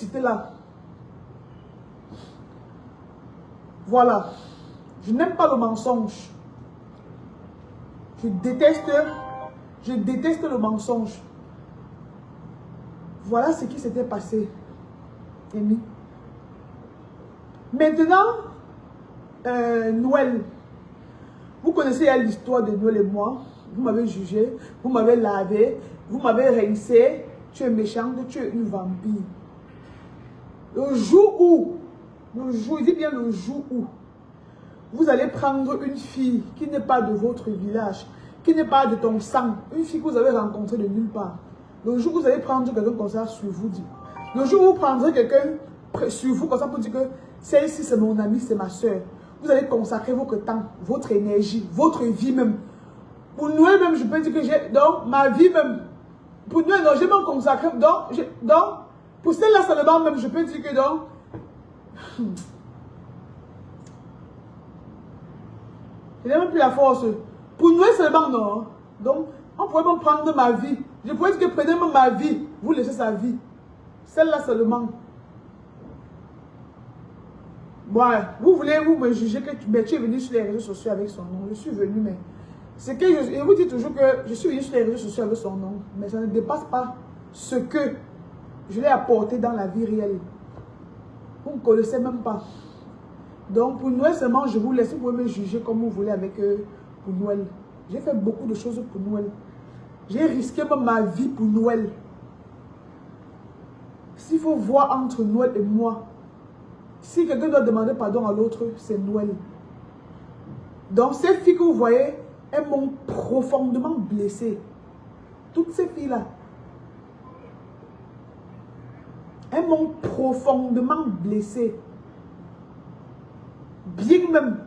C'était là. Voilà. Je n'aime pas le mensonge. Je déteste le mensonge. Voilà ce qui s'était passé, Amy. Maintenant, Noël. Vous connaissez l'histoire de Noël et moi. Vous m'avez jugé, vous m'avez lavé, vous m'avez rincé. Tu es méchante, tu es une vampire. Le jour, il dit bien le jour où vous allez prendre une fille qui n'est pas de votre village, qui n'est pas de ton sang, une fille que vous avez rencontrée de nulle part. Le jour où vous allez prendre quelqu'un comme ça sur vous, dit. Le jour où vous prendrez quelqu'un sur vous comme ça pour dire que celle-ci c'est mon amie, c'est ma soeur. Vous allez consacrer votre temps, votre énergie, votre vie même. Pour Noël même, je peux dire que j'ai, donc ma vie même, pour Noël, non, j'ai même consacré, donc, pour celle-là seulement même, je peux dire que donc, je n'ai même plus la force. Pour Noël seulement, non. Donc, on pourrait même prendre ma vie. Je pourrais dire que prenez même ma vie, vous laissez sa vie. Celle-là seulement. Ouais, vous voulez vous me juger que tu es venu sur les réseaux sociaux avec son nom. Je suis venu, mais c'est que je vous dis toujours que je suis venu sur les réseaux sociaux avec son nom, mais ça ne dépasse pas ce que je l'ai apporté dans la vie réelle. Vous ne connaissez même pas. Donc, pour Noël seulement, je vous laisse, vous pouvez me juger comme vous voulez avec pour Noël. J'ai fait beaucoup de choses pour Noël. J'ai risqué même ma vie pour Noël. S'il faut voir entre Noël et moi, si quelqu'un doit demander pardon à l'autre, c'est Noël. Donc, ces filles que vous voyez, elles m'ont profondément blessée. Toutes ces filles-là. Elles m'ont profondément blessée. Bien même.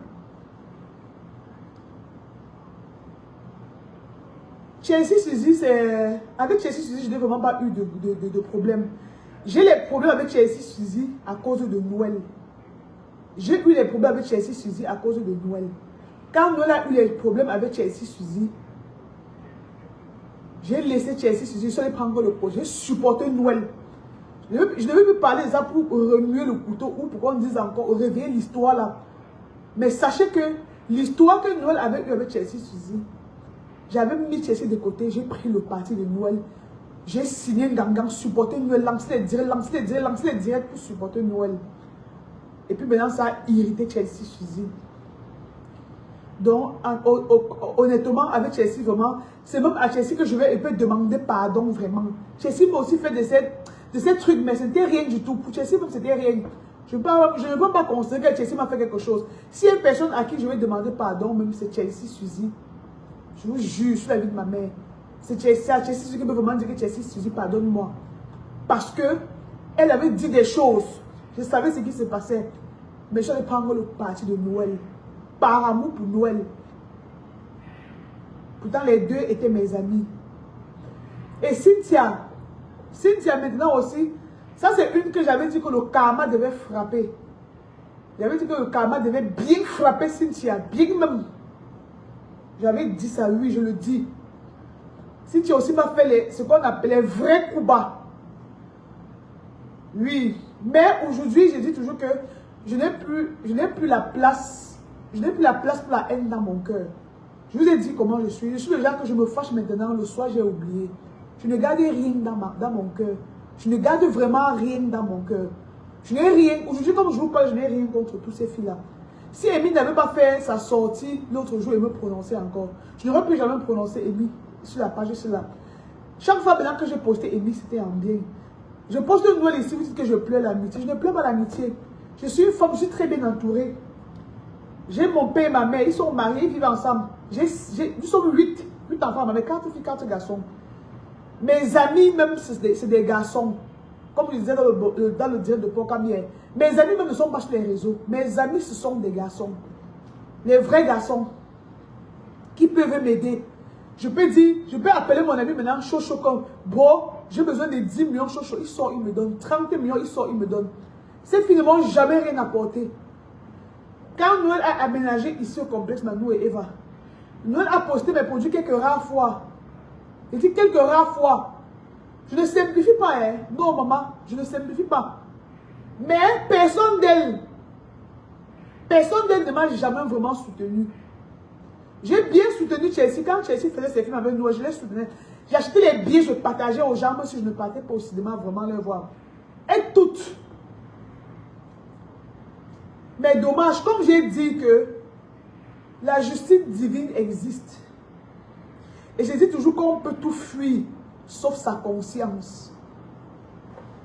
Chelsea Suzy, c'est... Avec Chelsea Suzy, je n'ai vraiment pas eu de problème. J'ai les problèmes avec Chelsea Suzy à cause de Noël. J'ai eu les problèmes avec Chelsea Suzy à cause de Noël. Quand Noël a eu les problèmes avec Chelsea Suzy, j'ai laissé Chelsea Suzy, je suis allé prendre le projet, j'ai supporté Noël. Je ne veux plus parler de ça pour remuer le couteau ou pour qu'on dise encore, réveiller l'histoire là. Mais sachez que l'histoire que Noël avait eu avec Chelsea Suzy, j'avais mis Chelsea de côté, j'ai pris le parti de Noël. J'ai signé un gang, supporté Noël, lancé les directs pour supporter Noël. Et puis maintenant, ça a irrité Chelsea Suzy. Donc, honnêtement, avec Chelsea, vraiment, c'est même à Chelsea que je vais demander pardon, vraiment. Chelsea m'a aussi fait de ces trucs, mais c'était rien du tout. Pour Chelsea, même, c'était rien. Je ne peux pas considérer que Chelsea m'a fait quelque chose. Si il y a une personne à qui je vais demander pardon, même c'est Chelsea Suzy. Je vous jure, sur la vie de ma mère. C'est Chelsea Suzy qui peut vraiment dire que Chelsea Suzy, pardonne-moi. Parce que elle avait dit des choses. Je savais ce qui se passait. Mais je vais prendre le parti de Noël. Par amour pour Noël. Pourtant, les deux étaient mes amis. Et Cynthia maintenant aussi, ça c'est une que j'avais dit que le karma devait frapper. J'avais dit que le karma devait bien frapper Cynthia, bien même. J'avais dit ça, oui, je le dis. Cynthia aussi m'a fait ce qu'on appelle les vrais coups bas. Oui, mais aujourd'hui, je dis toujours que je n'ai plus la place. Je n'ai plus la place pour la haine dans mon cœur. Je vous ai dit comment je suis. Je suis le genre que je me fâche maintenant. Le soir, j'ai oublié. Je ne garde rien dans mon cœur. Je ne garde vraiment rien dans mon cœur. Je n'ai rien. Aujourd'hui, comme je vous parle, je n'ai rien contre tous ces filles-là. Si Amy n'avait pas fait sa sortie l'autre jour et me prononcer encore, je n'aurais plus jamais prononcé Amy sur la page là. Chaque fois maintenant que j'ai posté Amy, c'était en bien. Je poste une nouvelle ici, vous dites que je pleure l'amitié. Je ne pleure pas l'amitié. Je suis une femme, je suis très bien entourée. J'ai mon père et ma mère, ils sont mariés, ils vivent ensemble. Nous sommes 8 enfants, mais 4 filles, 4 garçons. Mes amis même, c'est des garçons. Comme je disais dans le direct de Pokam hier. Mes amis même ne sont pas sur les réseaux. Mes amis, ce sont des garçons. Les vrais garçons. Qui peuvent m'aider. Je peux appeler mon ami maintenant, Chocho, comme, bro, j'ai besoin de 10 millions, Chocho, il sort, il me donne. 30 millions, il sort, il me donne. Ces filles ne m'ont jamais rien apporté. Quand Noël a aménagé ici au complexe Manu et Eva, Noël a posté mes produits quelques rares fois. Il dit quelques rares fois. Je ne simplifie pas, hein. Non, maman, je ne simplifie pas. Mais personne d'elle ne m'a jamais vraiment soutenu. J'ai bien soutenu Chelsea. Quand Chelsea faisait ses films avec nous, je les soutenais. J'ai acheté les billets, je partageais aux gens, même si je ne partais pas au cinéma vraiment les voir. Et toutes. Mais dommage, comme j'ai dit que la justice divine existe. Et je dis toujours qu'on peut tout fuir, sauf sa conscience.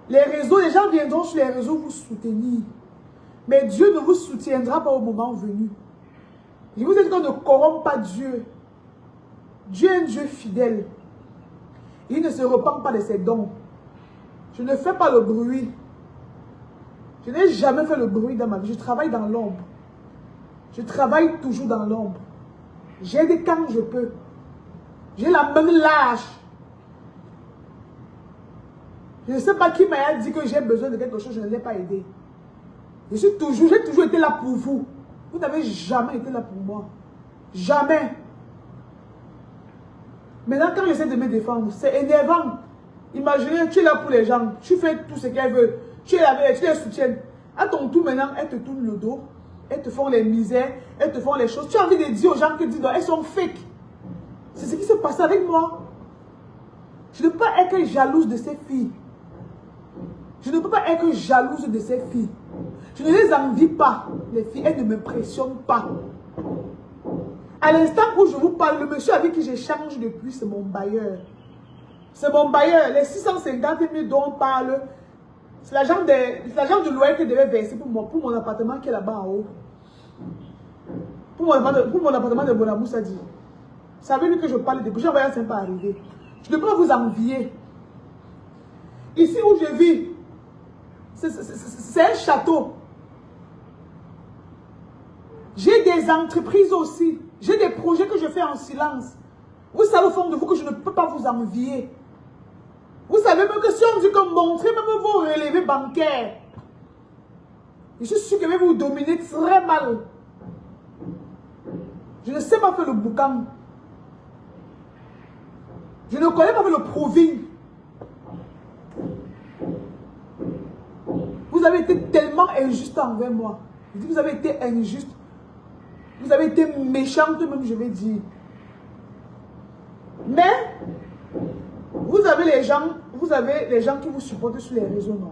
Les réseaux, les gens viendront sur les réseaux vous soutenir. Mais Dieu ne vous soutiendra pas au moment venu. Je vous ai dit qu'on ne corrompt pas Dieu. Dieu est un Dieu fidèle. Il ne se repent pas de ses dons. Je ne fais pas le bruit. Je n'ai jamais fait le bruit dans ma vie. Je travaille dans l'ombre. Je travaille toujours dans l'ombre. J'aide quand je peux. J'ai la main lâche. Je ne sais pas qui m'a dit que j'ai besoin de quelque chose, je ne l'ai pas aidé. J'ai toujours été là pour vous. Vous n'avez jamais été là pour moi. Jamais. Maintenant, quand j'essaie de me défendre, c'est énervant. Imaginez, tu es là pour les gens. Tu fais tout ce qu'elles veulent. Tu es là avec elles, tu les soutiens. À ton tour, maintenant, elles te tournent le dos. Elles te font les misères. Elles te font les choses. Tu as envie de dire aux gens que elles sont fake. C'est ce qui se passe avec moi. Je ne peux pas être jalouse de ces filles. Je ne peux pas être jalouse de ces filles. Je ne les envie pas, les filles. Elles ne m'impressionnent pas. À l'instant où je vous parle, le monsieur avec qui j'échange depuis, c'est mon bailleur. C'est mon bailleur. Les 650 000 dont on parle, c'est l'argent de loyer que je devais verser pour mon appartement qui est là-bas en haut. Pour mon appartement de Bonamou, ça dit. Vous savez lui que je parle depuis, j'en voyais pas arriver. Je ne peux pas vous envier. Ici où je vis, c'est un château. J'ai des entreprises aussi. J'ai des projets que je fais en silence. Vous savez au fond de vous que je ne peux pas vous envier. Vous savez même que si on dit comme montrer même vos relevés bancaires, je suis sûr que je vais vous dominer très mal. Je ne sais pas faire le boucan. Je ne connais pas faire le proving. Vous avez été tellement injuste envers moi. Je dis vous avez été injuste. Vous avez été méchante même, je vais dire. Mais, vous avez les gens qui vous supportent sur les réseaux, non?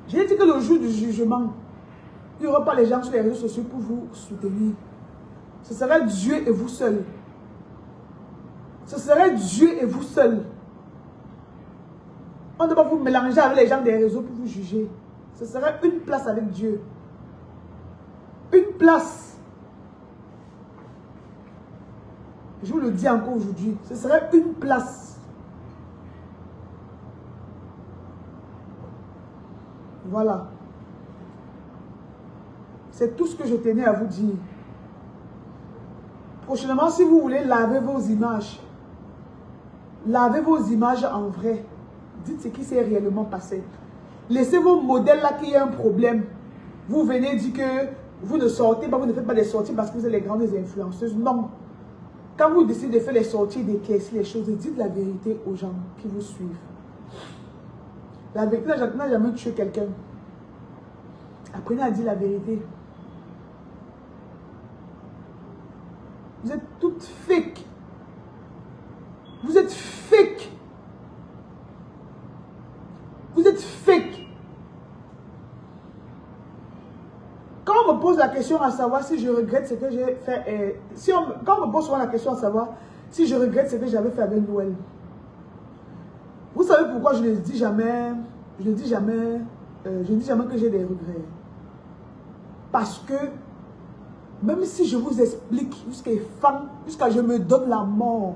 J'ai dit que le jour du jugement, il n'y aura pas les gens sur les réseaux sociaux pour vous soutenir. Ce serait Dieu et vous seul. Ce serait Dieu et vous seul. On ne doit pas vous mélanger avec les gens des réseaux pour vous juger. Ce serait une place avec Dieu. Une place. Je vous le dis encore aujourd'hui. Ce serait une place. Voilà. C'est tout ce que je tenais à vous dire. Prochainement, si vous voulez laver vos images, lavez vos images en vrai. Dites ce qui s'est réellement passé. Laissez vos modèles là qu'il y a un problème. Vous venez dire que vous ne sortez pas, vous ne faites pas des sorties parce que vous êtes les grandes influenceuses. Non. Quand vous décidez de faire les sorties, des caisses, les choses, dites la vérité aux gens qui vous suivent. La vérité n'a jamais tué quelqu'un. Apprenez à dire la vérité. Vous êtes toutes fake. Vous êtes fake. Vous êtes fake. Quand on me pose la question à savoir si je regrette ce que j'ai fait, quand on me pose souvent la question à savoir si je regrette ce que j'avais fait avec Noël, vous savez pourquoi je ne dis jamais, je ne dis jamais que j'ai des regrets. Parce que même si je vous explique jusqu'à je me donne la mort,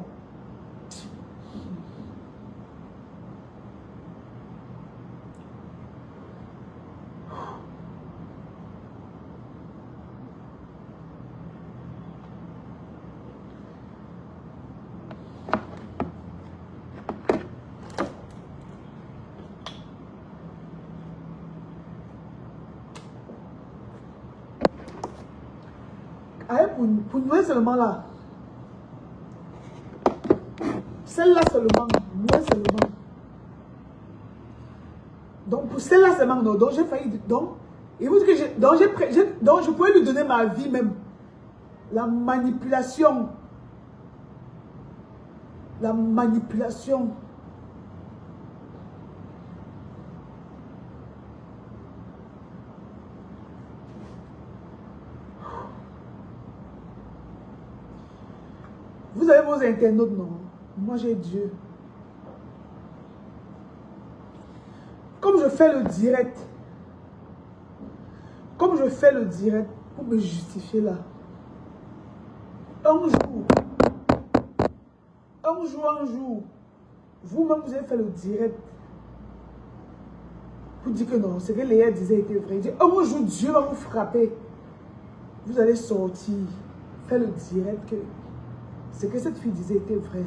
pour Noël seulement là. Celle-là seulement. Noël seulement. Donc, pour celle-là seulement, non. Donc, j'ai failli... Donc, et vous dites que donc, je pouvais lui donner ma vie même. La manipulation. La manipulation. Vous avez vos internautes, non? Moi, j'ai Dieu. Comme je fais le direct, pour me justifier là, un jour, vous-même vous avez fait le direct pour dire que non, ce que Léa disait était vrai. Il dit, un jour Dieu va vous frapper. Vous allez sortir, faire le direct que ce que cette fille disait était vrai.